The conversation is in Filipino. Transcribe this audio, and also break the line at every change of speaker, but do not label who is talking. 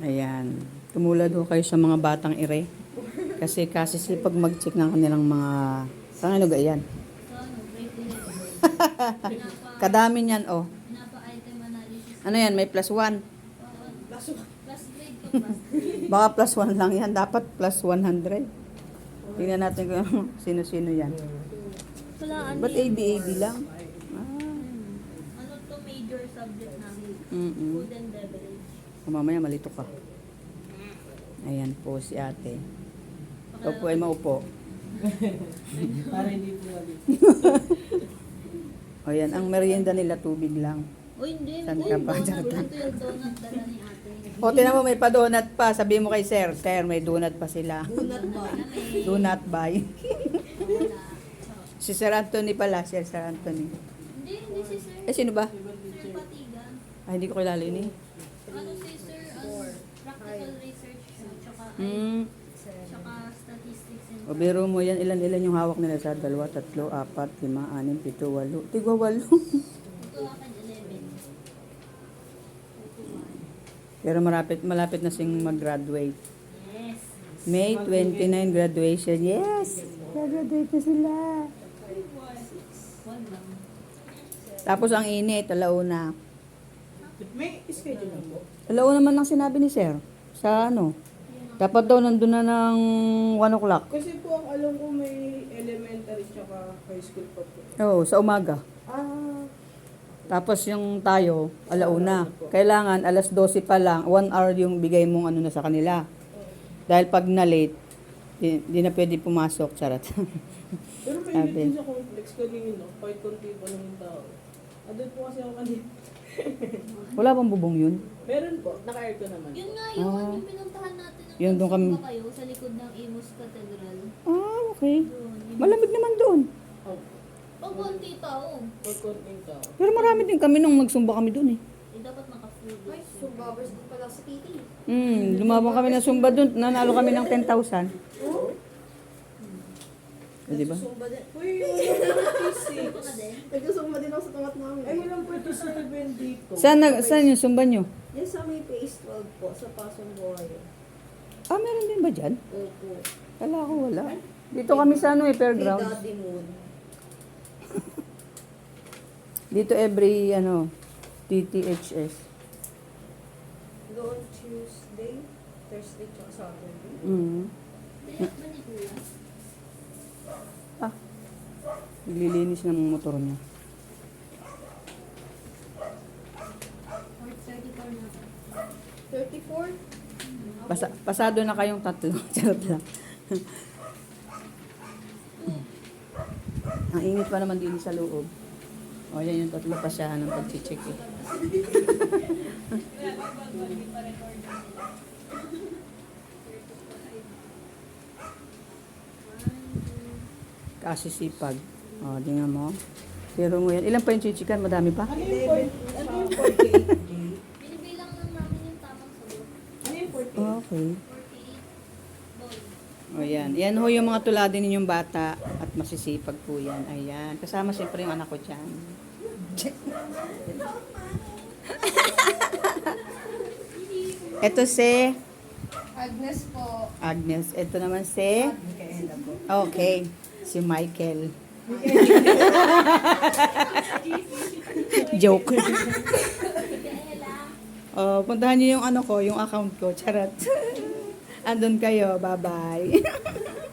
Ayan. Tumulad ho kayo sa mga batang ire. Kasi sipag mag-check ng kanilang mga... Saan ano yan?
So, ano, break din ito.
Kadami niyan, oh.
Pinapa-item analysis.
Ano yan? May +1.
Plus grade to plus grade.
Baka +1 lang yan. Dapat +100. Tingnan natin kung sino-sino yan.
Wala, ano
Ba't
yan?
AD lang?
Ano to major subject namin?
Mm-mm.
Food and beverage.
Mamaya malito ka. Ayan po si ate. Ito po ay maupo.
Para hindi po ulit.
O yan, ang merienda nila tubig lang.
O hindi,
Saan
may
ka pa?
donut. Ito yung donut dala ni ate.
O, tinan mo, may pa-donut pa. Sabi mo kay sir, sir, may donut pa sila.
Donut ba?
Donut buy.
Wala.
Si Sir Anthony pala, Sir Anthony.
Hindi si sir.
Sino ba?
Sir Patigan.
Ay, hindi ko kilala yun eh.
Ano si sir? Practical research. Tsaka, tsaka statistics. And
O, biro mo yan, ilan yung hawak nila sa 2, 3, 4, 5, 6, 7, 8. Tigwa 8.
ito akin 11.
Pero malapit na sing mag-graduate.
Yes.
May 29 graduation. Yes! Graduate na sila.
One lang.
Tapos ang init, alauna.
May schedule lang po.
Alauna naman ang sinabi ni Sir. Sa ano? Dapat daw nandun na ng 1 o'clock.
Kasi po ang alam ko may elementary tsaka high school pa po.
Oo, sa umaga.
Ah,
Tapos yung tayo, alauna. Kailangan alas 12 pa lang, 1 hour yung bigay mong ano na sa kanila. Dahil pag na-late, di na pwede pumasok. Charot.
pero may
Sabi.
din sa complex kanina, kahit konti pa lang yung tao. Andun po kasi ako kanina.
Wala bang bubong yun?
Meron po, naka-aircon naman.
Yun nga yung,
Ah.
yung pinuntahan natin ng
Yun, doon kami-
kayo sa likod ng Imus Cathedral.
Ah, okay.
Doon.
Malamig naman doon.
Oh,
Pag konti tao,
pag konting tao.
Pero marami din kami nung nagsumba kami doon eh.
dapat naka-food.
Ay, sumbabers din pala sa PT.
Lumabang kami ng sumba doon. Nanalo kami ng 10,000. Eh, di ba?
Sumba din.
Uy, walang
Ito na din.
Nagkasumba din ako sa tungat namin.
Ay, walang 47 dito.
Saan yung sumba nyo?
Yan sa may phase 12 po, sa Pasong Buhay.
Ah, meron din ba dyan?
Opo.
Wala ko, wala. Dito kami sa ano eh,
Kay
fairground.
Daddy Moon.
Dito every, TTHS.
Doon Tuesday, Thursday, tsaka Saturday.
Kaya ba ni Kuya?
Naglilinis ng motor niya.
Or 34 na.
34?
Pasado na kayong tatlo. Charot lang. Ang init pa naman din sa loob. O, yan yung tatlo pa siya ng pag-check eh. Kasi sipag. O, tingnan mo. Pero mo yan. Ilan pa yung chichikan? Madami pa?
Ano yung 48?
Binibilang lang namin yung tamang sagot.
Ano yung 48?
Okay.
48 ball.
O yan. Yan ho yung mga tulad ninyong bata at masisipag po yan. Ayan. Kasama siyempre yung anak ko dyan. Ito si
Agnes po.
Agnes. Ito naman si...
Micaela po.
Okay. Si Michael. Joke. Puntahan niyo yung ano ko, yung account ko. Charot. Andun kayo. Bye-bye.